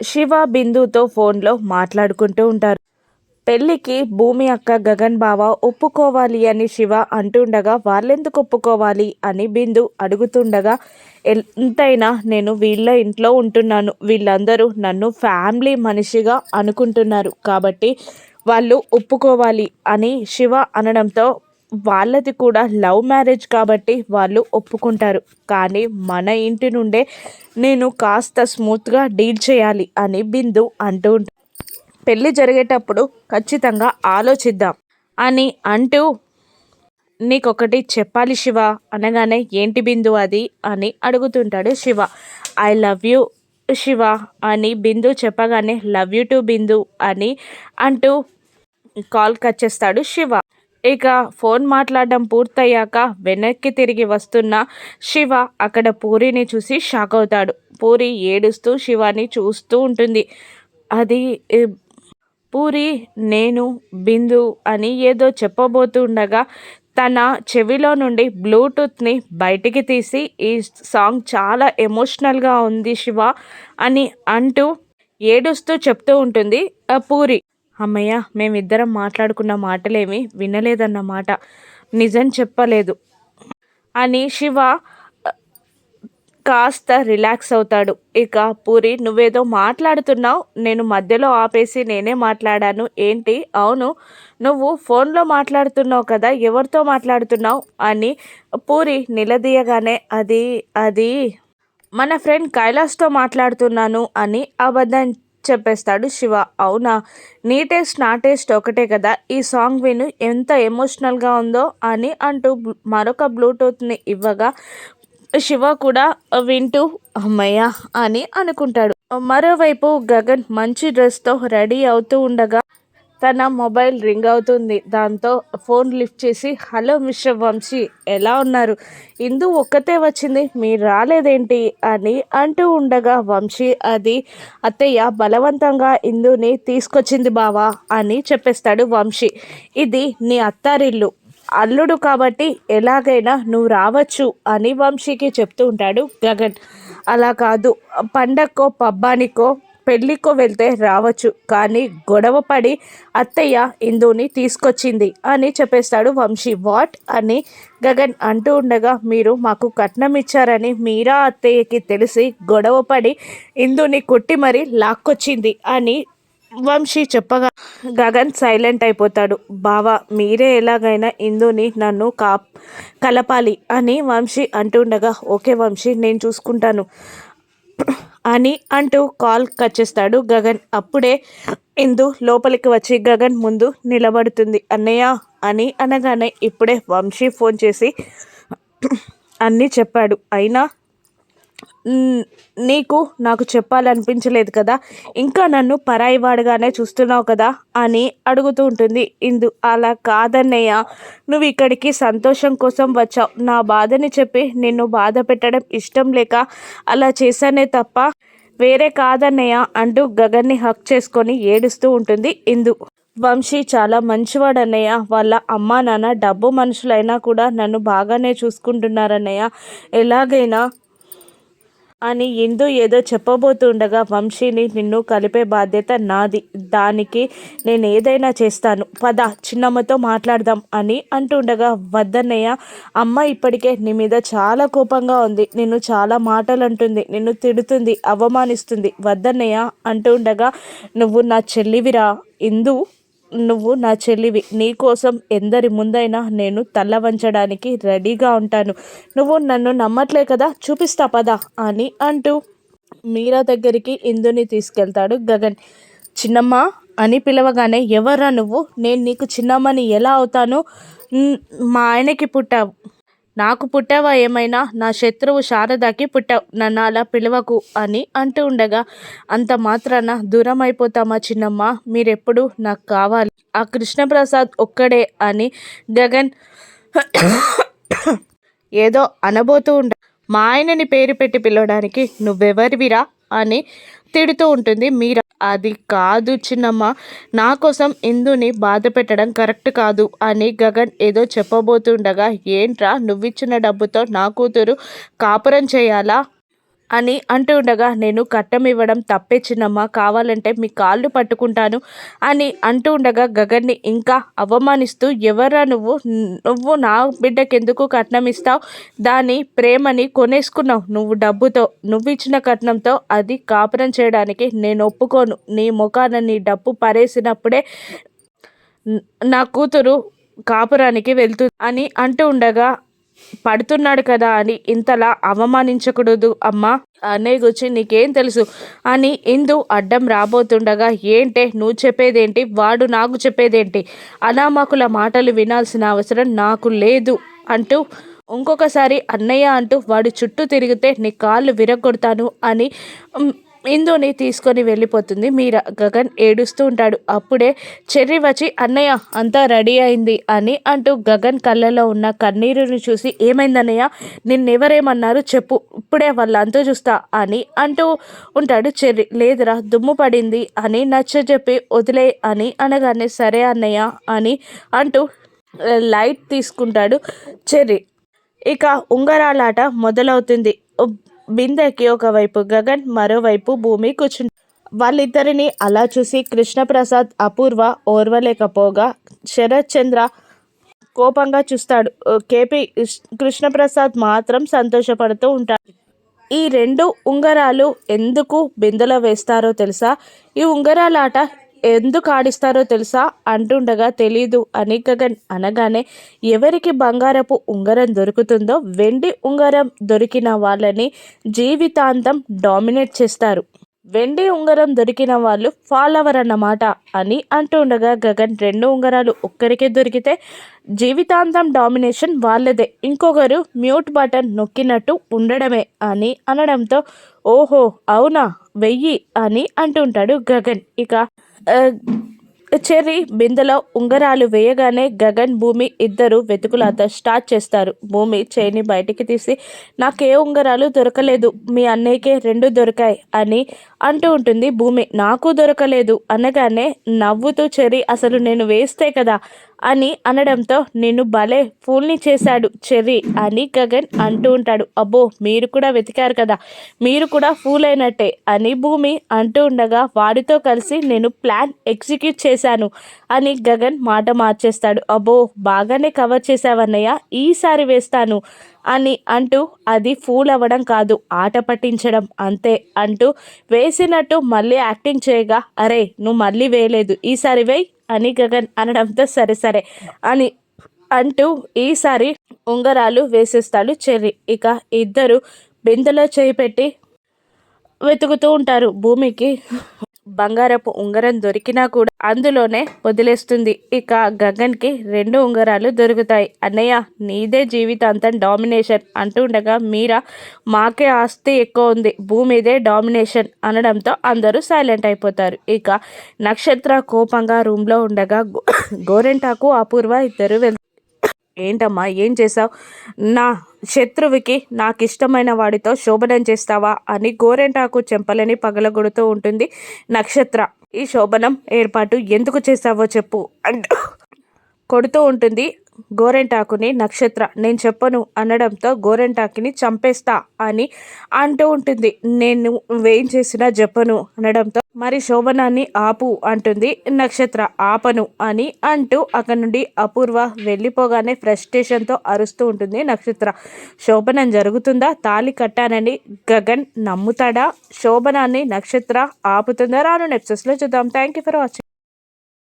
శివ బిందుతో ఫోన్లో మాట్లాడుకుంటూ ఉంటారు. పెళ్ళికి భూమి అక్క గగన్ బావ ఒప్పుకోవాలి అని శివ అంటుండగా వాళ్ళెందుకు ఒప్పుకోవాలి అని బిందు అడుగుతుండగా ఎంతైనా నేను వీళ్ళ ఇంట్లో ఉంటున్నాను, వీళ్ళందరూ నన్ను ఫ్యామిలీ మనిషిగా అనుకుంటున్నారు కాబట్టి వాళ్ళు ఒప్పుకోవాలి అని శివ అనడంతో వాళ్ళది కూడా లవ్ మ్యారేజ్ కాబట్టి వాళ్ళు ఒప్పుకుంటారు. కానీ మన ఇంటి నుండే నేను కాస్త స్మూత్గా డీల్ చేయాలి అని బిందు అంటూ పెళ్ళి జరిగేటప్పుడు ఖచ్చితంగా ఆలోచిద్దాం అని అంటూ నీకొకటి చెప్పాలి శివ అనగానే ఏంటి బిందు అది అని అడుగుతుంటాడు Shiva. I love you Shiva అని బిందు చెప్పగానే లవ్ యూ టు బిందు అని అంటూ కాల్ కట్ చేస్తాడు శివ. ఇక ఫోన్ మాట్లాడడం పూర్తయ్యాక వెనక్కి తిరిగి వస్తున్న శివ అక్కడ పూరిని చూసి షాక్ అవుతాడు. పూరి ఏడుస్తూ శివాని చూస్తూ ఉంటుంది. అది పూరి నేను బిందు అని ఏదో చెప్పబోతుండగా తన చెవిలో నుండి బ్లూటూత్ని బయటికి తీసి ఈ సాంగ్ చాలా ఎమోషనల్గా ఉంది శివ అని అంటూ ఏడుస్తూ చెప్తూ ఉంటుంది పూరి. అమ్మయ్య, మేమిద్దరం మాట్లాడుకున్న మాటలేమి వినలేదన్నమాట, నిజం చెప్పలేదు అని శివ కాస్త రిలాక్స్ అవుతాడు. ఇక పూరి నువ్వేదో మాట్లాడుతున్నావు, నేను మధ్యలో ఆపేసి నేనే మాట్లాడాను ఏంటి? అవును, నువ్వు ఫోన్లో మాట్లాడుతున్నావు కదా, ఎవరితో మాట్లాడుతున్నావు అని పూరి నిలదీయగానే అది అది మన ఫ్రెండ్ కైలాస్తో మాట్లాడుతున్నాను అని అబద్ధం చెప్పేస్తాడు శివ. అవునా, నీ టేస్ట్ నా టేస్ట్ ఒకటే కదా, ఈ సాంగ్ విను ఎంత ఎమోషనల్గా ఉందో అని అంటూ మరొక బ్లూటూత్ని ఇవ్వగా శివ కూడా వింటూ అమ్మయ్య అని అనుకుంటాడు. మరోవైపు గగన్ మంచి డ్రెస్తో రెడీ అవుతూ ఉండగా తన మొబైల్ రింగ్ అవుతుంది. దాంతో ఫోన్ లిఫ్ట్ చేసి హలో మిస్టర్ వంశీ, ఎలా ఉన్నారు? ఇందు ఒక్కతే వచ్చింది, మీరు రాలేదేంటి అని అంటూ ఉండగా వంశీ అది అత్తయ్య బలవంతంగా ఇందుని తీసుకొచ్చింది బావా అని చెప్పేస్తాడు వంశీ. ఇది నీ అత్తారిల్లు, అల్లుడు కాబట్టి ఎలాగైనా నువ్వు రావచ్చు అని వంశీకి చెప్తూ ఉంటాడు గగన్. అలా కాదు, పండక్కో పబ్బానికో పెళ్ళికో వెళ్తే రావచ్చు, కానీ గొడవ పడి అత్తయ్య ఇందుని తీసుకొచ్చింది అని చెప్పేస్తాడు వంశీ. వాట్ అని గగన్ అంటూ ఉండగా మీరు మాకు కట్నం ఇచ్చారని మీరా అత్తయ్యకి తెలిసి గొడవ పడి ఇందుని కొట్టి మరీ లాక్కొచ్చింది అని వంశీ చెప్పగా గగన్ సైలెంట్ అయిపోతాడు. బావా, మీరే ఎలాగైనా ఇందుని నన్ను కలపాలి అని వంశీ అంటుండగా ఓకే వంశీ, నేను చూసుకుంటాను అని అంటూ కాల్ కట్ చేస్తాడు గగన్. అప్పుడే ఇందు లోపలికి వచ్చి గగన్ ముందు నిలబడుతుంది. అన్నయ్య అని అనగానే ఇప్పుడే వంశీ ఫోన్ చేసి అన్నీ చెప్పాడు, అయినా నీకు నాకు చెప్పాలనిపించలేదు కదా, ఇంకా నన్ను పరాయివాడుగానే చూస్తున్నావు కదా అని అడుగుతూ ఉంటుంది ఇందు. అలా కాదన్నయ్య, నువ్వు ఇక్కడికి సంతోషం కోసం వచ్చావు, నా బాధని చెప్పి నిన్ను బాధ పెట్టడం ఇష్టం లేక అలా చేశానే తప్ప వేరే కాదన్నయ్య అంటూ గగన్ని హక్ చేసుకొని ఏడుస్తూ ఉంటుంది ఇందు. వంశీ చాలా మంచివాడన్నయ్య, వాళ్ళ అమ్మా నాన్న డబ్బు మనుషులైనా కూడా నన్ను బాగానే చూసుకుంటున్నారన్నయ్య, ఎలాగైనా అని ఇందు ఏదో చెప్పబోతుండగా వంశీని నిన్ను కలిపే బాధ్యత నాది, దానికి నేను ఏదైనా చేస్తాను, పద చిన్నమ్మతో మాట్లాడదాం అని అంటుండగా వద్దన్నయ్య, అమ్మ ఇప్పటికే నీ మీద చాలా కోపంగా ఉంది, నిన్ను చాలా మాటలు అంటుంది, నిన్ను తిడుతుంది, అవమానిస్తుంది, వద్దన్నయ్య అంటుండగా నువ్వు నా చెల్లివిరా ఇందు, నువ్వు నా చెల్లివి, నీకోసం ఎందరి ముందైనా నేను తల వంచడానికి రెడీగా ఉంటాను, నువ్వు నన్ను నమ్మట్లే కదా, చూపిస్తా పదా అని అంటూ మీరా దగ్గరికి ఇందుని తీసుకెళ్తాడు గగన్. చిన్నమ్మ అని పిలవగానే ఎవర్రా నువ్వు, నేను నీకు చిన్నమ్మని ఎలా అవుతాను, మా ఆయనకి పుట్టావు, నాకు పుట్టావా ఏమైనా, నా శత్రువు శారదాకి పుట్టావు, నన్ను అలా పిలవకు అని అంటూ ఉండగా అంత మాత్రాన దూరం అయిపోతామా చిన్నమ్మ, మీరెప్పుడు నాకు కావాలి, ఆ కృష్ణప్రసాద్ ఒక్కడే అని గగన్ ఏదో అనబోతూ ఉండ మా ఆయనని పేరు పెట్టి పిలవడానికి నువ్వెవరివిరా అని తిడుతూ ఉంటుంది మీరా. అది కాదు చిన్నమ్మ, నా కోసం ఇందుని బాధ పెట్టడం కరెక్ట్ కాదు అని గగన్ ఏదో చెప్పబోతుండగా ఏంట్రా నువ్విచ్చిన డబ్బుతో నా కూతురు కాపురం చేయాలా, అని అంటూ ఉండగా, నేను కట్నం ఇవ్వడం తప్పే చిన్నమ్మ, కావాలంటే మీ కాళ్ళు పట్టుకుంటాను అని అంటూ ఉండగా గగన్ని ఇంకా అవమానిస్తూ, ఎవరా నువ్వు, నువ్వు నా బిడ్డకెందుకు కట్నం ఇస్తావు, దాని ప్రేమని కొనేసుకున్నావు నువ్వు డబ్బుతో, నువ్వు ఇచ్చిన కట్నంతో అది కాపురం చేయడానికి నేను ఒప్పుకోను, నీ ముఖాన నీ డబ్బు పరేసినప్పుడే నా కూతురు కాపురానికి వెళ్తుంది అని అంటూ ఉండగా, పడుతున్నాడు కదా అని ఇంతలా అవమానించకూడదు అమ్మా, అన్నయ్య గురించి నీకేం తెలుసు అని ఇందు అడ్డం రాబోతుండగా, ఏంటే నువ్వు చెప్పేదేంటి, వాడు నాకు చెప్పేదేంటి, అనామకుల మాటలు వినాల్సిన అవసరం నాకు లేదు అంటూ ఇంకొకసారి అన్నయ్య అంటూ వాడు చుట్టూ తిరిగితే నీ కాళ్ళు విరగొడతాను అని ఇందుని తీసుకొని వెళ్ళిపోతుంది మీరా. గగన్ ఏడుస్తూ ఉంటాడు. అప్పుడే చెర్రి వచ్చి, అన్నయ్య అంతా రెడీ అయింది అని అంటూ గగన్ కళ్ళలో ఉన్న కన్నీరుని చూసి, ఏమైందన్నయ్య, నిన్నెవరేమన్నారు చెప్పు, ఇప్పుడే వాళ్ళంతా చూస్తా అని అంటూ ఉంటాడు చెర్రి. లేదురా, దుమ్ము పడింది అని నచ్చజెప్పి వదిలే అని అనగానే, సరే అన్నయ్య అని అంటూ లైట్ తీసుకుంటాడు చెర్రి. ఇక ఉంగరాలాట మొదలవుతుంది. బిందెకి ఒకవైపు గగన్, మరోవైపు భూమి కూర్చుంది. వాళ్ళిద్దరిని అలా చూసి కృష్ణప్రసాద్, అపూర్వ ఓర్వలేకపోగా శరత్ చంద్ర కోపంగా చూస్తాడు. కేపీ కృష్ణప్రసాద్ మాత్రం సంతోషపడుతూ ఉంటాడు. ఈ 2 ఉంగరాలు ఎందుకు బిందెలో వేస్తారో తెలుసా, ఈ ఉంగరాలాట ఎందుకు ఆడిస్తారో తెలుసా అంటుండగా, తెలీదు అని గగన్ అనగానే, ఎవరికి బంగారపు ఉంగరం దొరుకుతుందో వెండి ఉంగరం దొరికిన వాళ్ళని జీవితాంతం డామినేట్ చేస్తారు, వెండి ఉంగరం దొరికిన వాళ్ళు ఫాలోవర్ అన్నమాట అని అంటుండగా, గగన్ 2 ఉంగరాలు ఒక్కరికే దొరికితే జీవితాంతం డామినేషన్ వాళ్ళదే, ఇంకొకరు మ్యూట్ బటన్ నొక్కినట్టు ఉండడమే అని అనడంతో, ఓహో అవునా, వెయ్యి అని అంటుంటాడు గగన్. ఇక చెర్రి బిందెలో ఉంగరాలు వేయగానే గగన్, భూమి ఇద్దరు వెతుకులాట స్టార్ట్ చేస్తారు. భూమి చేయిని బయటికి తీసి, నాకే ఉంగరాలు దొరకలేదు, మీ అన్నయ్యకే 2 దొరికాయి అని అంటూ ఉంటుంది. భూమి, నాకు దొరకలేదు అనగానే నవ్వుతూ చెర్రి, అసలు నేను వేస్తే కదా అని అనడంతో, నిన్ను భలే ఫూల్ని చేశాడు చెర్రి అని గగన్ అంటూ ఉంటాడు. అబ్బో, మీరు కూడా వెతికారు కదా, మీరు కూడా ఫూల్ అయినట్టే అని భూమి అంటూ ఉండగా, వాడితో కలిసి నేను ప్లాన్ ఎగ్జిక్యూట్ చేశాను అని గగన్ మాట మార్చేస్తాడు. అబ్బో, బాగానే కవర్ చేసావన్నయ్య, ఈసారి వేస్తాను అని అంటూ, అది ఫూల్ అవ్వడం కాదు, ఆట పట్టించడం అంతే అంటూ వేసినట్టు మళ్ళీ యాక్టింగ్ చేయగా, అరే నువ్వు మళ్ళీ వేయలేదు, ఈసారి వేయి అని గగన్ అనడంతో, సరే సరే అని అంటూ ఈసారి ఉంగరాలు వేసేస్తాడు చెర్రి. ఇక ఇద్దరు బిందెలో చేయి పెట్టి వెతుకుతూ ఉంటారు. భూమికి బంగారపు ఉంగరం దొరికినా కూడా అందులోనే వదిలేస్తుంది. ఇక గగన్కి 2 ఉంగరాలు దొరుకుతాయి. అన్నయ్య, నీదే జీవితాంతం డామినేషన్ అంటూ ఉండగా, మీరా, మాకే ఆస్తి ఎక్కువ ఉంది, భూమిదే డామినేషన్ అనడంతో అందరూ సైలెంట్ అయిపోతారు. ఇక నక్షత్ర కోపంగా రూమ్లో ఉండగా గోరెంటాకు, అపూర్వ ఇద్దరు ఏంటమ్మా ఏం చేసావు, నా శత్రువుకి నాకు ఇష్టమైన వాడితో శోభనం చేస్తావా అని గోరెంటాకు చెంపలని పగలగొడుతూ ఉంటుంది నక్షత్ర. ఈ శోభనం ఏర్పాటు ఎందుకు చేసావో చెప్పు అంటూ కొడుతూ ఉంటుంది గోరెంటాకుని నక్షత్ర. నేను చెప్పను అనడంతో, గోరెంటాకుని చంపేస్తా అని అంటూ ఉంటుంది. నేను నువ్వేం చేసినా చెప్పను అనడంతో, మరి శోభనాన్ని ఆపు అంటుంది నక్షత్ర. ఆపను అని అంటూ అక్కడి నుండి అపూర్వ వెళ్ళిపోగానే ఫ్రస్ట్రేషన్తో అరుస్తూ ఉంటుంది నక్షత్ర. శోభనం జరుగుతుందా, తాళి కట్టానని గగన్ నమ్ముతాడా, శోభనాన్ని నక్షత్ర ఆపుతుందా, రాను ఎపిసోడ్స్లో చూద్దాం. Thank you for watching.